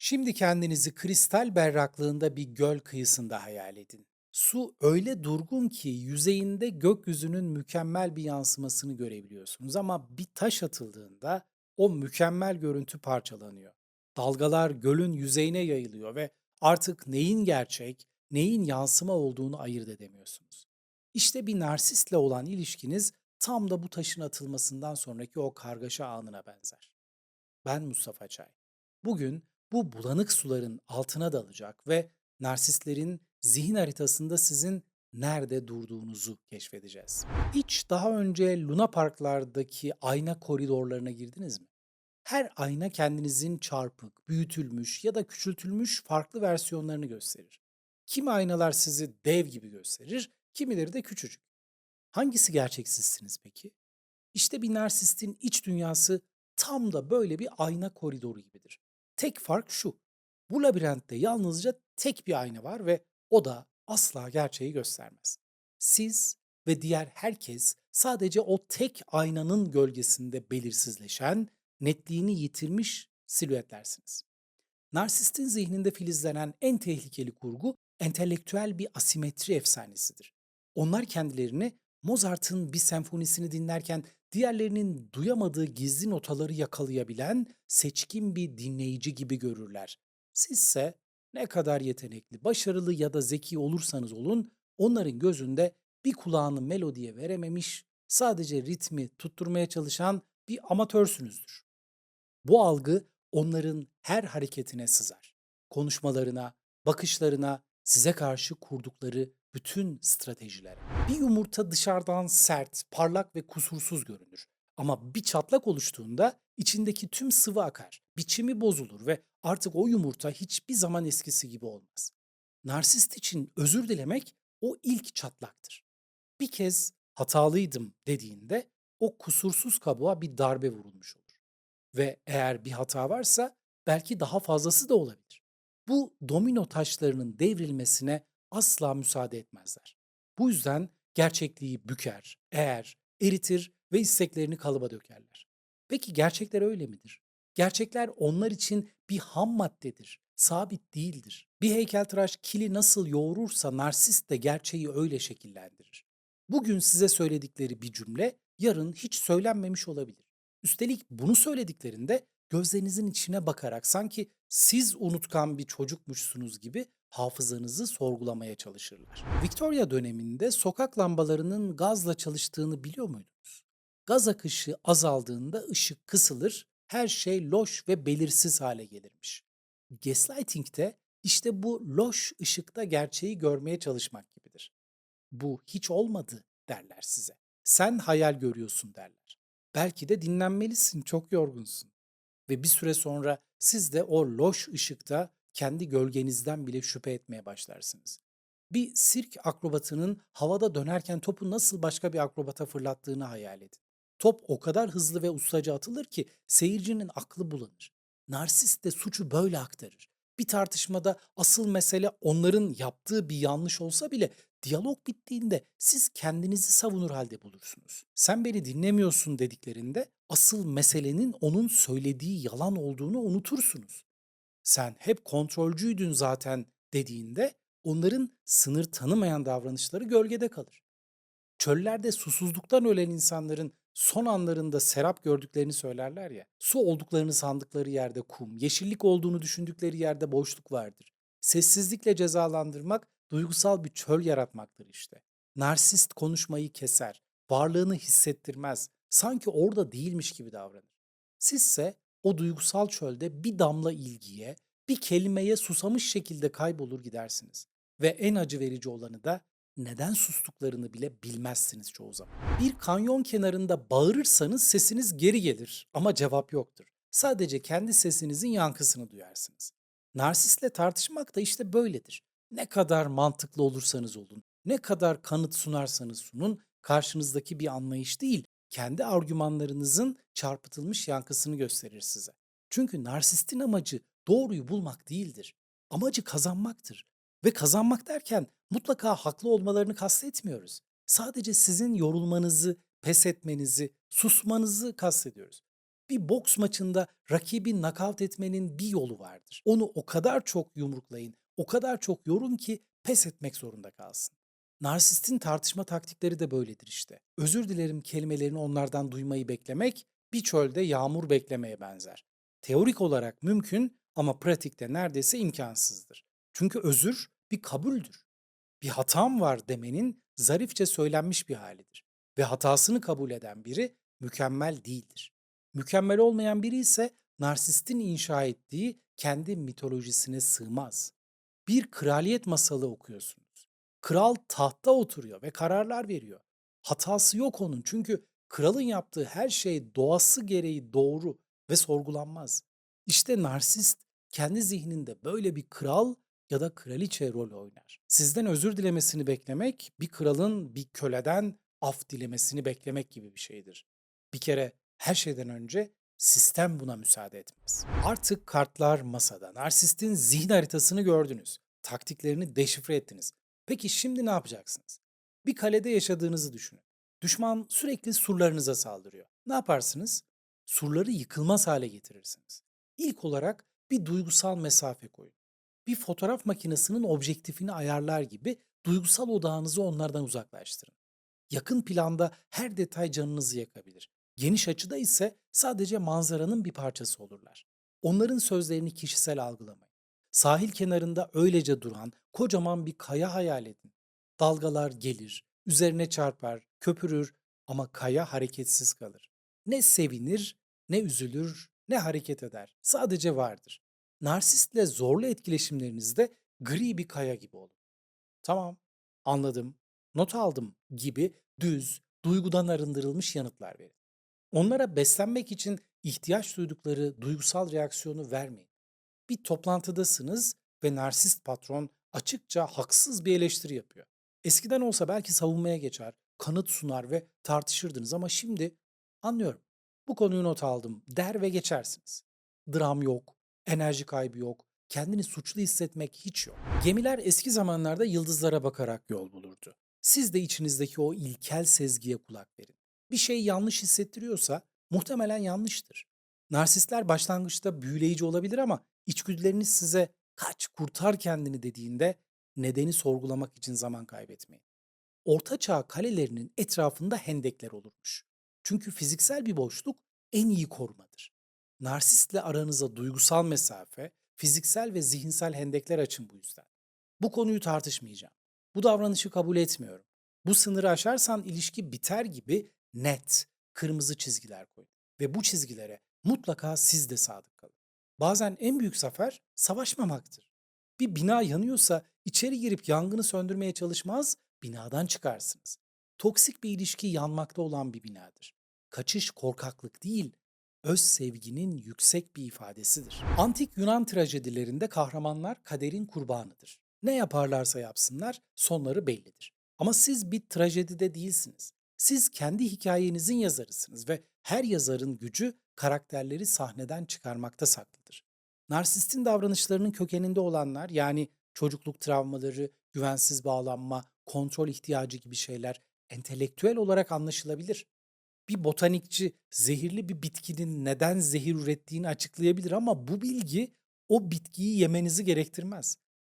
Şimdi kendinizi kristal berraklığında bir göl kıyısında hayal edin. Su öyle durgun ki yüzeyinde gökyüzünün mükemmel bir yansımasını görebiliyorsunuz ama bir taş atıldığında o mükemmel görüntü parçalanıyor. Dalgalar gölün yüzeyine yayılıyor ve artık neyin gerçek, neyin yansıma olduğunu ayırt edemiyorsunuz. İşte bir narsistle olan ilişkiniz tam da bu taşın atılmasından sonraki o kargaşa anına benzer. Ben Mustafa Çay. Bugün bu bulanık suların altına dalacak ve narsistlerin zihin haritasında sizin nerede durduğunuzu keşfedeceğiz. Hiç daha önce Luna Parklardaki ayna koridorlarına girdiniz mi? Her ayna kendinizin çarpık, büyütülmüş ya da küçültülmüş farklı versiyonlarını gösterir. Kimi aynalar sizi dev gibi gösterir, kimileri de küçücük. Hangisi gerçeksizsiniz peki? İşte bir narsistin iç dünyası tam da böyle bir ayna koridoru gibidir. Tek fark şu. Bu labirentte yalnızca tek bir ayna var ve o da asla gerçeği göstermez. Siz ve diğer herkes sadece o tek aynanın gölgesinde belirsizleşen, netliğini yitirmiş silüetlersiniz. Narsistin zihninde filizlenen en tehlikeli kurgu entelektüel bir asimetri efsanesidir. Onlar kendilerini Mozart'ın bir senfonisini dinlerken diğerlerinin duyamadığı gizli notaları yakalayabilen seçkin bir dinleyici gibi görürler. Sizse ne kadar yetenekli, başarılı ya da zeki olursanız olun onların gözünde bir kulağını melodiye verememiş, sadece ritmi tutturmaya çalışan bir amatörsünüzdür. Bu algı onların her hareketine sızar. Konuşmalarına, bakışlarına, size karşı kurdukları bütün stratejilere. Bir yumurta dışarıdan sert, parlak ve kusursuz görünür. Ama bir çatlak oluştuğunda içindeki tüm sıvı akar, biçimi bozulur ve artık o yumurta hiçbir zaman eskisi gibi olmaz. Narsist için özür dilemek o ilk çatlaktır. Bir kez hatalıydım dediğinde o kusursuz kabuğa bir darbe vurulmuş olur. Ve eğer bir hata varsa belki daha fazlası da olabilir. Bu domino taşlarının devrilmesine asla müsaade etmezler. Bu yüzden gerçekliği büker, eğer, eritir ve isteklerini kalıba dökerler. Peki gerçekler öyle midir? Gerçekler onlar için bir ham maddedir, sabit değildir. Bir heykeltıraş kili nasıl yoğurursa narsist de gerçeği öyle şekillendirir. Bugün size söyledikleri bir cümle yarın hiç söylenmemiş olabilir. Üstelik bunu söylediklerinde gözlerinizin içine bakarak sanki siz unutkan bir çocukmuşsunuz gibi hafızanızı sorgulamaya çalışırlar. Victoria döneminde sokak lambalarının gazla çalıştığını biliyor muydunuz? Gaz akışı azaldığında ışık kısılır, her şey loş ve belirsiz hale gelirmiş. Gaslighting de işte bu loş ışıkta gerçeği görmeye çalışmak gibidir. Bu hiç olmadı derler size. Sen hayal görüyorsun derler. Belki de dinlenmelisin, çok yorgunsun. Ve bir süre sonra siz de o loş ışıkta kendi gölgenizden bile şüphe etmeye başlarsınız. Bir sirk akrobatının havada dönerken topu nasıl başka bir akrobata fırlattığını hayal edin. Top o kadar hızlı ve ustaca atılır ki seyircinin aklı bulanır. Narsist de suçu böyle aktarır. Bir tartışmada asıl mesele onların yaptığı bir yanlış olsa bile diyalog bittiğinde siz kendinizi savunur halde bulursunuz. Sen beni dinlemiyorsun dediklerinde asıl meselenin onun söylediği yalan olduğunu unutursunuz. Sen hep kontrolcüydün zaten dediğinde onların sınır tanımayan davranışları gölgede kalır. Çöllerde susuzluktan ölen insanların son anlarında serap gördüklerini söylerler ya. Su olduklarını sandıkları yerde kum, yeşillik olduğunu düşündükleri yerde boşluk vardır. Sessizlikle cezalandırmak duygusal bir çöl yaratmaktır işte. Narsist konuşmayı keser, varlığını hissettirmez, sanki orada değilmiş gibi davranır. Sizse o duygusal çölde bir damla ilgiye, bir kelimeye susamış şekilde kaybolur gidersiniz. Ve en acı verici olanı da neden sustuklarını bile bilmezsiniz çoğu zaman. Bir kanyon kenarında bağırırsanız sesiniz geri gelir ama cevap yoktur. Sadece kendi sesinizin yankısını duyarsınız. Narsistle tartışmak da işte böyledir. Ne kadar mantıklı olursanız olun, ne kadar kanıt sunarsanız sunun, karşınızdaki bir anlayış değil, kendi argümanlarınızın çarpıtılmış yankısını gösterir size. Çünkü narsistin amacı doğruyu bulmak değildir. Amacı kazanmaktır. Ve kazanmak derken mutlaka haklı olmalarını kastetmiyoruz. Sadece sizin yorulmanızı, pes etmenizi, susmanızı kastediyoruz. Bir boks maçında rakibi nakavt etmenin bir yolu vardır. Onu o kadar çok yumruklayın, o kadar çok yorun ki pes etmek zorunda kalsın. Narsistin tartışma taktikleri de böyledir işte. Özür dilerim kelimelerini onlardan duymayı beklemek bir çölde yağmur beklemeye benzer. Teorik olarak mümkün ama pratikte neredeyse imkansızdır. Çünkü özür bir kabuldür. Bir hatam var demenin zarifçe söylenmiş bir halidir. Ve hatasını kabul eden biri mükemmel değildir. Mükemmel olmayan biri ise narsistin inşa ettiği kendi mitolojisine sığmaz. Bir kraliyet masalı okuyorsunuz. Kral tahtta oturuyor ve kararlar veriyor. Hatası yok onun çünkü kralın yaptığı her şey doğası gereği doğru ve sorgulanmaz. İşte narsist kendi zihninde böyle bir kral ya da kraliçe rol oynar. Sizden özür dilemesini beklemek, bir kralın bir köleden af dilemesini beklemek gibi bir şeydir. Bir kere her şeyden önce sistem buna müsaade etmez. Artık kartlar masada. Narsistin zihin haritasını gördünüz. Taktiklerini deşifre ettiniz. Peki şimdi ne yapacaksınız? Bir kalede yaşadığınızı düşünün. Düşman sürekli surlarınıza saldırıyor. Ne yaparsınız? Surları yıkılmaz hale getirirsiniz. İlk olarak bir duygusal mesafe koyun. Bir fotoğraf makinesinin objektifini ayarlar gibi duygusal odağınızı onlardan uzaklaştırın. Yakın planda her detay canınızı yakabilir. Geniş açıda ise sadece manzaranın bir parçası olurlar. Onların sözlerini kişisel algılamayın. Sahil kenarında öylece duran kocaman bir kaya hayal edin. Dalgalar gelir, üzerine çarpar, köpürür ama kaya hareketsiz kalır. Ne sevinir, ne üzülür, ne hareket eder. Sadece vardır. Narsistle zorlu etkileşimlerinizde gri bir kaya gibi olun. Tamam, anladım, not aldım gibi düz, duygudan arındırılmış yanıtlar verin. Onlara beslenmek için ihtiyaç duydukları duygusal reaksiyonu vermeyin. Bir toplantıdasınız ve narsist patron açıkça haksız bir eleştiri yapıyor. Eskiden olsa belki savunmaya geçer, kanıt sunar ve tartışırdınız ama şimdi anlıyorum. Bu konuyu not aldım der ve geçersiniz. Dram yok, enerji kaybı yok, kendini suçlu hissetmek hiç yok. Gemiler eski zamanlarda yıldızlara bakarak yol bulurdu. Siz de içinizdeki o ilkel sezgiye kulak verin. Bir şey yanlış hissettiriyorsa muhtemelen yanlıştır. Narsistler başlangıçta büyüleyici olabilir ama içgüdüleriniz size kaç kurtar kendini dediğinde nedeni sorgulamak için zaman kaybetmeyin. Orta Çağ kalelerinin etrafında hendekler olurmuş. Çünkü fiziksel bir boşluk en iyi korumadır. Narsistle aranıza duygusal mesafe, fiziksel ve zihinsel hendekler açın bu yüzden. Bu konuyu tartışmayacağım. Bu davranışı kabul etmiyorum. Bu sınırı aşarsan ilişki biter gibi net, kırmızı çizgiler koyun. Ve bu çizgilere mutlaka siz de sadık kalın. Bazen en büyük zafer savaşmamaktır. Bir bina yanıyorsa içeri girip yangını söndürmeye çalışmaz, binadan çıkarsınız. Toksik bir ilişki yanmakta olan bir binadır. Kaçış korkaklık değil, öz sevginin yüksek bir ifadesidir. Antik Yunan trajedilerinde kahramanlar kaderin kurbanıdır. Ne yaparlarsa yapsınlar sonları bellidir. Ama siz bir trajedide değilsiniz. Siz kendi hikayenizin yazarısınız ve her yazarın gücü karakterleri sahneden çıkarmakta saklıdır. Narsistin davranışlarının kökeninde olanlar yani çocukluk travmaları, güvensiz bağlanma, kontrol ihtiyacı gibi şeyler entelektüel olarak anlaşılabilir. Bir botanikçi zehirli bir bitkinin neden zehir ürettiğini açıklayabilir ama bu bilgi o bitkiyi yemenizi gerektirmez.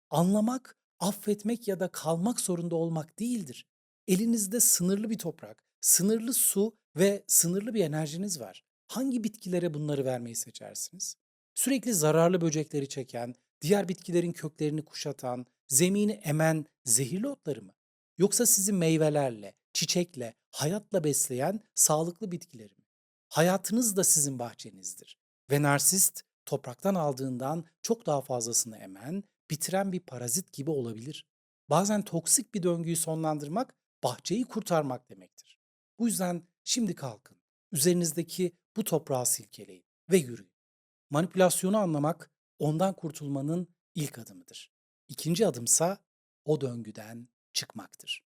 Anlamak, affetmek ya da kalmak zorunda olmak değildir. Elinizde sınırlı bir toprak, sınırlı su ve sınırlı bir enerjiniz var. Hangi bitkilere bunları vermeyi seçersiniz? Sürekli zararlı böcekleri çeken, diğer bitkilerin köklerini kuşatan, zemini emen zehirli otları mı? Yoksa sizi meyvelerle, çiçekle, hayatla besleyen sağlıklı bitkileri mi? Hayatınız da sizin bahçenizdir. Ve narsist topraktan aldığından çok daha fazlasını emen, bitiren bir parazit gibi olabilir. Bazen toksik bir döngüyü sonlandırmak, bahçeyi kurtarmak demektir. Bu yüzden şimdi kalkın, üzerinizdeki bu toprağı silkeleyin ve yürüyün. Manipülasyonu anlamak, ondan kurtulmanın ilk adımıdır. İkinci adımsa o döngüden çıkmaktır.